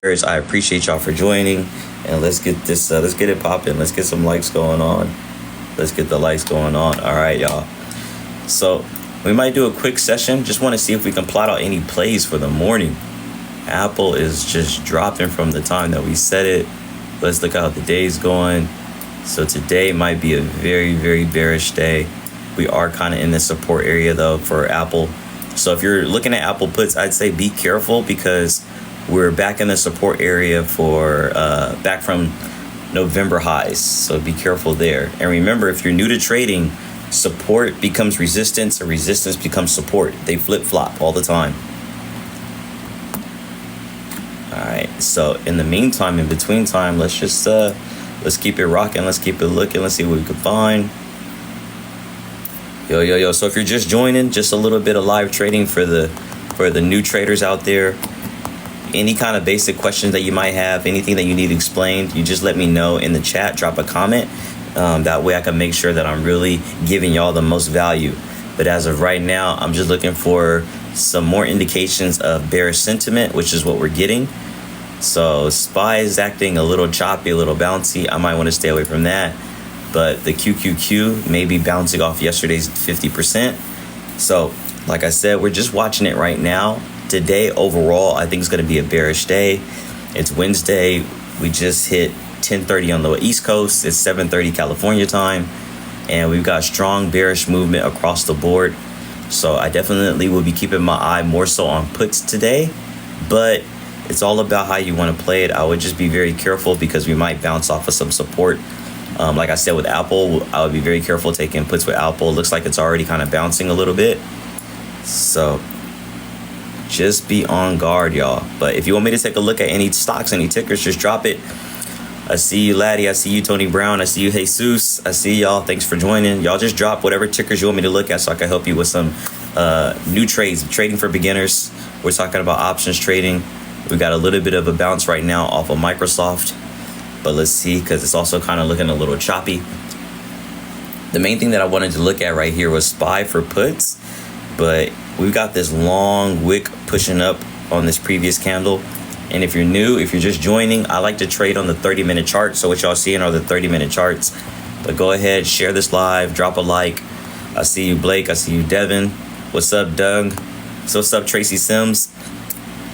I appreciate y'all for joining, and let's get this. Let's get it popping. Let's get some likes going on. Let's get the likes going on. All right, y'all. So we might do a quick session. Just want to see if we can plot out any plays for the morning. Apple is just dropping from the time that we set it. Let's look how the day's going. So today might be a very, very bearish day. We are kind of in the support area though for Apple. So if you're looking at Apple puts, I'd say be careful because we're back in the support area for back from November highs. So be careful there. And remember, if you're new to trading, support becomes resistance and resistance becomes support. They flip-flop all the time. All right. So in the meantime, in between time, let's just let's keep it rocking. Let's keep it looking. Let's see what we can find. Yo. So if you're just joining, just a little bit of live trading for the new traders out there. Any kind of basic questions that you might have, anything that you need explained, you just let me know in the chat. Drop a comment. That way I can make sure that I'm really giving y'all the most value. But as of right now, I'm just looking for some more indications of bearish sentiment, which is what we're getting. So SPY is acting a little choppy, a little bouncy. I might want to stay away from that. But the QQQ may be bouncing off yesterday's 50%. So like I said, we're just watching it right now. Today, overall, I think it's going to be a bearish day. It's Wednesday. We just hit 10:30 on the East Coast. It's 7:30 California time. And we've got strong bearish movement across the board. So I definitely will be keeping my eye more so on puts today. But it's all about how you want to play it. I would just be very careful because we might bounce off of some support. Like I said with Apple, I would be very careful taking puts with Apple. It looks like it's already kind of bouncing a little bit. So just be on guard, y'all. But if you want me to take a look at any stocks, any tickers, just drop it. I see you, Laddie. I see you, Tony Brown. I see you, Jesus. I see y'all. Thanks for joining. Y'all just drop whatever tickers you want me to look at so I can help you with some new trades. Trading for beginners. We're talking about options trading. We got a little bit of a bounce right now off of Microsoft. But let's see, because it's also kind of looking a little choppy. The main thing that I wanted to look at right here was SPY for puts. But we've got this long wick pushing up on this previous candle. And if you're new, if you're just joining, I like to trade on the 30-minute chart. So what y'all seeing are the 30-minute charts. But go ahead, share this live, drop a like. I see you, Blake. I see you, Devin. What's up, Doug? So what's up, Tracy Sims?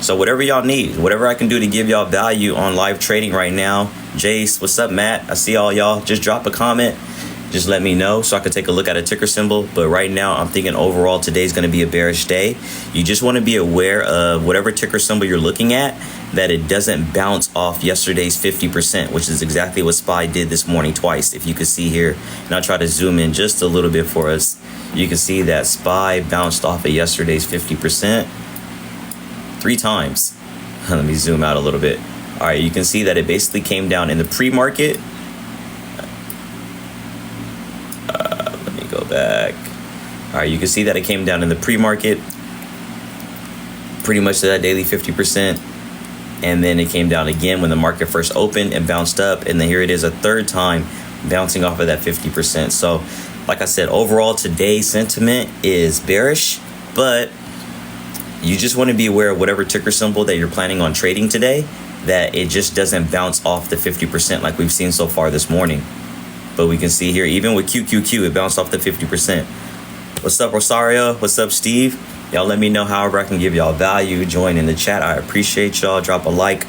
So whatever y'all need, whatever I can do to give y'all value on live trading right now. Jace, what's up, Matt? I see all y'all. Just drop a comment. Just let me know so I can take a look at a ticker symbol. But right now, I'm thinking overall today's going to be a bearish day. You just want to be aware of whatever ticker symbol you're looking at, that it doesn't bounce off yesterday's 50%, which is exactly what SPY did this morning twice. If you can see here, and I'll try to zoom in just a little bit for us. You can see that SPY bounced off of yesterday's 50% 3 times. Let me zoom out a little bit. All right, you can see that it basically came down in the pre-market. Go back. All right, you can see that it came down in the pre-market pretty much to that daily 50%, and then it came down again when the market first opened and bounced up, and then here it is a third time bouncing off of that 50%. So like I said, overall today's sentiment is bearish, but you just want to be aware of whatever ticker symbol that you're planning on trading today, that it just doesn't bounce off the 50% like we've seen so far this morning. But we can see here, even with QQQ, it bounced off the 50%. What's up, Rosario? What's up, Steve? Y'all let me know however I can give y'all value. Join in the chat. I appreciate y'all. Drop a like.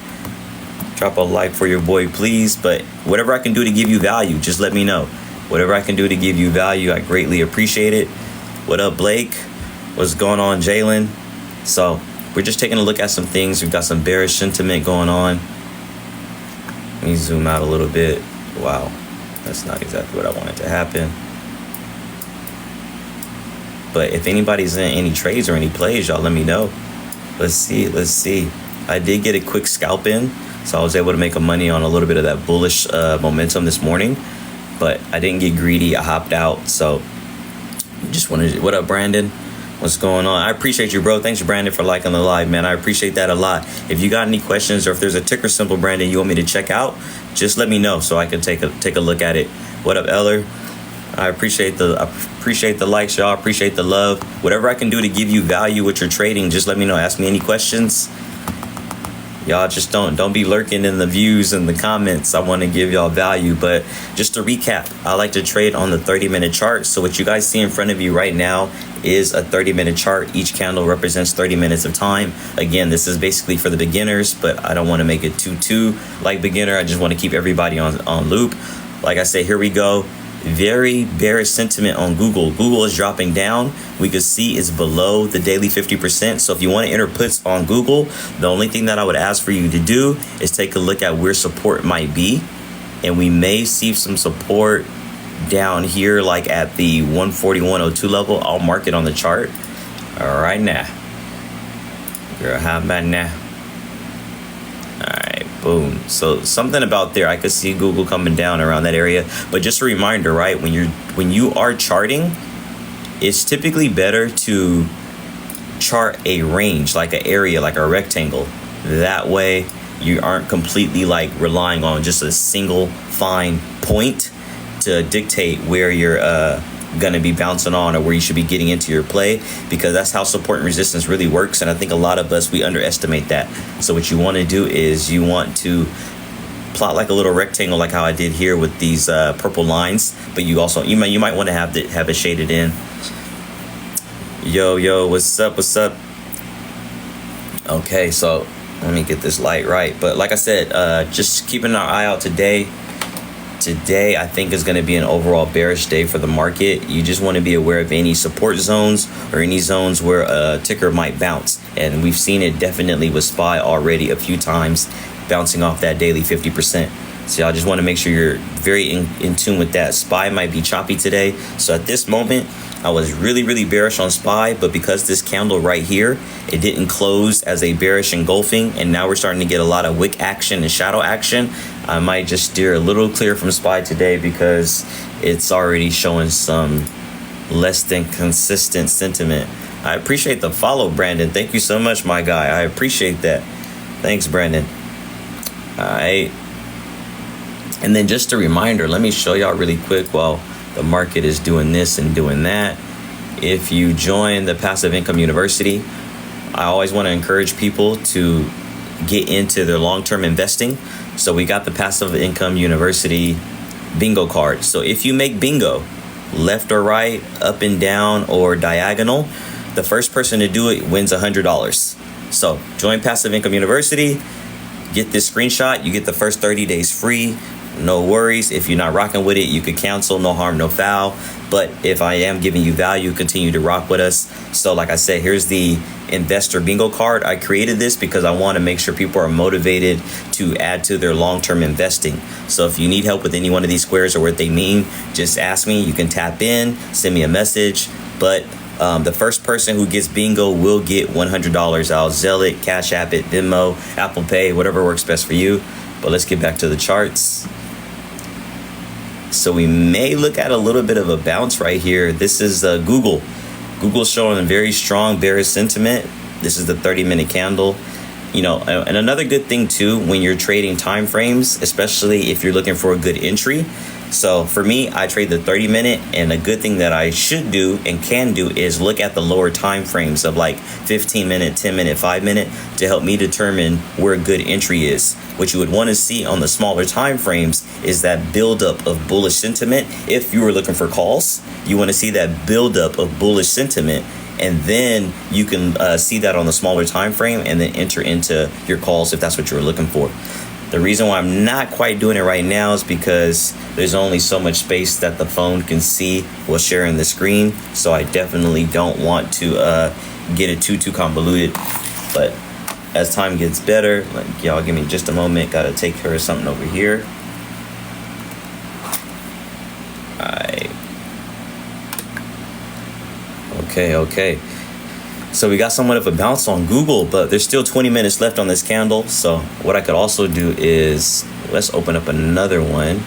Drop a like for your boy, please. But whatever I can do to give you value, just let me know. Whatever I can do to give you value, I greatly appreciate it. What up, Blake? What's going on, Jalen? So we're just taking a look at some things. We've got some bearish sentiment going on. Let me zoom out a little bit. Wow. That's not exactly what I wanted to happen. But if anybody's in any trades or any plays, y'all let me know. Let's see. I did get a quick scalp in, so I was able to make money on a little bit of that bullish momentum this morning. But I didn't get greedy. I hopped out. So just wanted to, what up, Brandon? What's going on? I appreciate you, bro. Thanks, Brandon, for liking the live, man. I appreciate that a lot. If you got any questions or if there's a ticker symbol, Brandon, you want me to check out, just let me know so I can take a look at it. What up, Eller? I appreciate the likes, y'all. Appreciate the love. Whatever I can do to give you value with your trading, just let me know. Ask me any questions. Y'all just don't be lurking in the views and the comments. I want to give y'all value. But just to recap, I like to trade on the 30-minute chart. So what you guys see in front of you right now is a 30-minute chart. Each candle represents 30 minutes of time. Again, this is basically for the beginners, but I don't want to make it too like beginner. I just want to keep everybody on loop. Like I said, here we go. Very bearish sentiment on Google. Google is dropping down. We could see it's below the daily 50%. So if you want to enter puts on Google, the only thing that I would ask for you to do is take a look at where support might be. And we may see some support down here, like at the 141.02 level. I'll mark it on the chart. All right now. Girl, how about now? Boom. So something about there, I could see Google coming down around that area. But just a reminder, right? When you are charting, it's typically better to chart a range, like an area, like a rectangle. That way you aren't completely like relying on just a single fine point to dictate where you're gonna be bouncing on or where you should be getting into your play, because that's how support and resistance really works. And I think a lot of us, we underestimate that. So what you want to do is you want to plot like a little rectangle, like how I did here with these purple lines, but you might want to have it shaded in. Yo, what's up? Okay, so let me get this light right. But like I said, just keeping our eye out today. Today, I think is going to be an overall bearish day for the market. You just want to be aware of any support zones or any zones where a ticker might bounce. And we've seen it definitely with SPY already a few times, bouncing off that daily 50%. So I just want to make sure you're very in tune with that. SPY might be choppy today. So at this moment, I was really bearish on SPY, but because this candle right here, it didn't close as a bearish engulfing, and now we're starting to get a lot of wick action and shadow action, I might just steer a little clear from SPY today because it's already showing some less than consistent sentiment. I appreciate the follow, Brandon. Thank you so much, my guy. I appreciate that. Thanks, Brandon. All right. And then just a reminder, let me show y'all really quick while the market is doing this and doing that. If you join the Passive Income University, I always want to encourage people to get into their long-term investing. So we got the Passive Income University bingo card. So if you make bingo, left or right, up and down, or diagonal, the first person to do it wins $100. So join Passive Income University, get this screenshot, you get the first 30 days free. No worries. If you're not rocking with it, you could cancel. No harm, no foul. But if I am giving you value, continue to rock with us. So like I said, here's the investor bingo card. I created this because I want to make sure people are motivated to add to their long-term investing. So if you need help with any one of these squares or what they mean, just ask me. You can tap in, send me a message. But the first person who gets bingo will get $100. I'll Zelle it, Cash App it, Venmo, Apple Pay, whatever works best for you. But let's get back to the charts. So we may look at a little bit of a bounce right here. This is Google. Google's showing a very strong bearish sentiment. This is the 30-minute candle. You know, and another good thing too, when you're trading time frames, especially if you're looking for a good entry. So for me, I trade the 30-minute, and a good thing that I should do and can do is look at the lower time frames of like 15-minute, 10-minute, 5-minute to help me determine where a good entry is. What you would want to see on the smaller time frames is that buildup of bullish sentiment. If you were looking for calls, you want to see that buildup of bullish sentiment, and then you can see that on the smaller time frame and then enter into your calls if that's what you're looking for. The reason why I'm not quite doing it right now is because there's only so much space that the phone can see while sharing the screen. So I definitely don't want to get it too convoluted. But as time gets better, like y'all give me just a moment. Got to take care of something over here. All right. Okay. So we got somewhat of a bounce on Google, but there's still 20 minutes left on this candle. So what I could also do is, let's open up another one.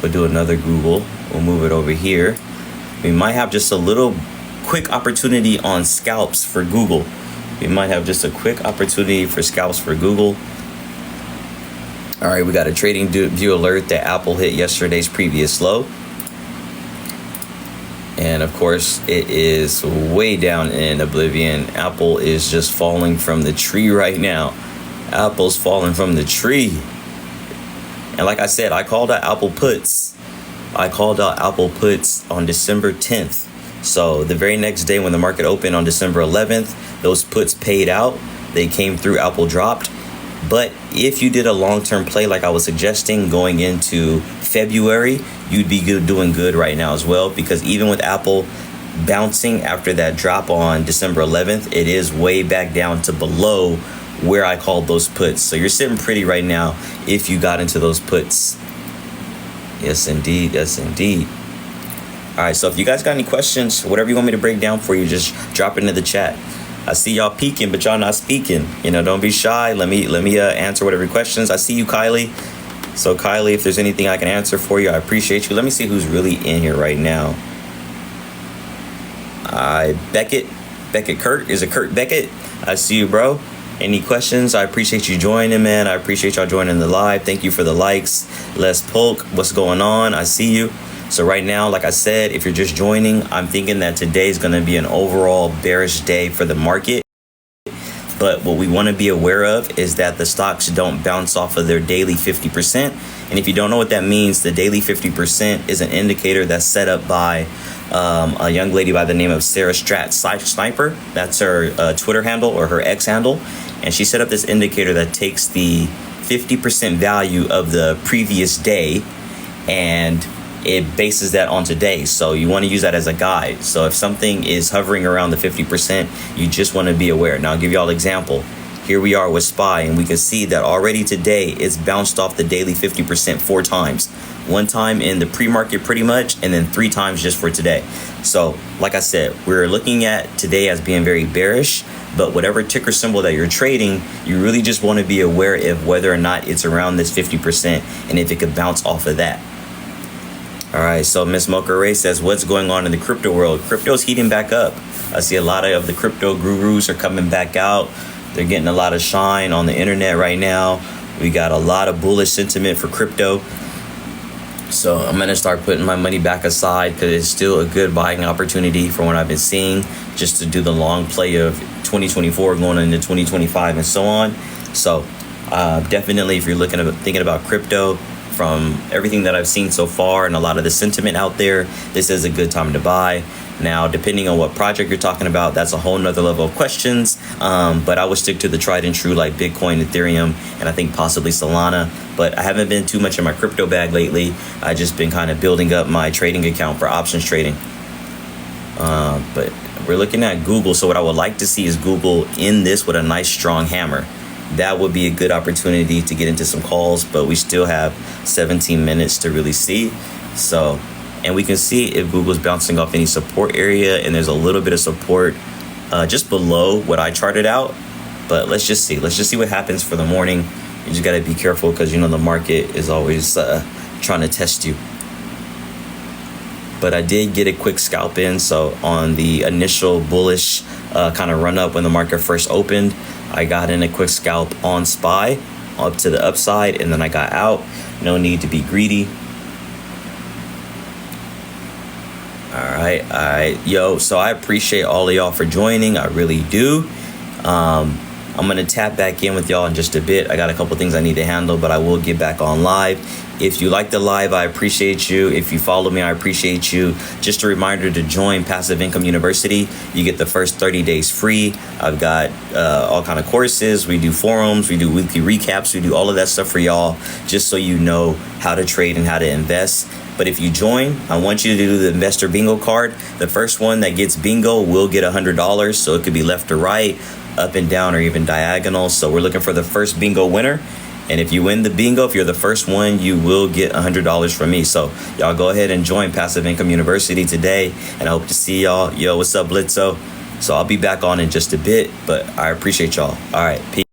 We'll do another Google. We'll move it over here. We might have just a little quick opportunity on scalps for Google. We might have just a quick opportunity for scalps for Google. All right, we got a trading view alert that Apple hit yesterday's previous low. And of course, it is way down in oblivion. Apple is just falling from the tree right now. Apple's falling from the tree. And like I said, I called out Apple puts. I called out Apple puts on December 10th. So the very next day when the market opened on December 11th, those puts paid out. They came through, Apple dropped. But if you did a long-term play like I was suggesting going into February, you'd be doing good right now as well, because even with Apple bouncing after that drop on December 11th, it is way back down to below where I called those puts. So you're sitting pretty right now if you got into those puts. Yes, indeed. Yes, indeed. All right, so if you guys got any questions, whatever you want me to break down for you, just drop it into the chat. I see y'all peeking, but y'all not speaking. Don't be shy. Let me answer whatever questions. I see you, Kylie. So Kylie, if there's anything I can answer for you, I appreciate you. Let me see who's really in here right now. Beckett Kurt. Is it Kurt Beckett? I see you, bro. Any questions? I appreciate you joining, man. I appreciate y'all joining the live. Thank you for the likes. Les Polk, what's going on? I see you. So right now, like I said, if you're just joining, I'm thinking that today is going to be an overall bearish day for the market. But what we want to be aware of is that the stocks don't bounce off of their daily 50%. And if you don't know what that means, the daily 50% is an indicator that's set up by a young lady by the name of Sarah Sniper. That's her Twitter handle or her X handle. And she set up this indicator that takes the 50% value of the previous day and it bases that on today. So you want to use that as a guide. So if something is hovering around the 50%, you just want to be aware. Now I'll give you all an example. Here we are with SPY, and we can see that already today it's bounced off the daily 50% 4 times. One time in the pre-market pretty much, and then 3 times just for today. So like I said, we're looking at today as being very bearish, but whatever ticker symbol that you're trading, you really just want to be aware of whether or not it's around this 50% and if it could bounce off of that. All right, so Miss Mocha Ray says, what's going on in the crypto world? Crypto's heating back up. I see a lot of the crypto gurus are coming back out. They're getting a lot of shine on the internet right now. We got a lot of bullish sentiment for crypto. So I'm going to start putting my money back aside because it's still a good buying opportunity from what I've been seeing, just to do the long play of 2024 going into 2025 and so on. So definitely, if you're thinking about crypto, from everything that I've seen so far and a lot of the sentiment out there, this is a good time to buy. Now, depending on what project you're talking about, that's a whole nother level of questions. But I would stick to the tried and true like Bitcoin, Ethereum, and I think possibly Solana. But I haven't been too much in my crypto bag lately. I've just been kind of building up my trading account for options trading. But we're looking at Google. So what I would like to see is Google in this with a nice strong hammer. That would be a good opportunity to get into some calls, but we still have 17 minutes to really see. So, and we can see if Google's bouncing off any support area, and there's a little bit of support just below what I charted out. But let's just see. Let's just see what happens for the morning. You just got to be careful because, the market is always trying to test you. But I did get a quick scalp in. So on the initial bullish kind of run up when the market first opened, I got in a quick scalp on SPY up to the upside, and then I got out. No need to be greedy. All right. Yo, so I appreciate all of y'all for joining. I really do. I'm going to tap back in with y'all in just a bit. I got a couple things I need to handle, but I will get back on live. If you like the live, I appreciate you. If you follow me, I appreciate you. Just a reminder to join Passive Income University. You get the first 30 days free. I've got all kind of courses. We do forums. We do weekly recaps. We do all of that stuff for y'all, just so you know how to trade and how to invest. But if you join, I want you to do the investor bingo card. The first one that gets bingo will get $100. So it could be left or right, up and down, or even diagonal. So we're looking for the first bingo winner. And if you win the bingo, if you're the first one, you will get $100 from me. So y'all go ahead and join Passive Income University today. And I hope to see y'all. Yo, what's up, Blitzo? So I'll be back on in just a bit, but I appreciate y'all. All right, peace.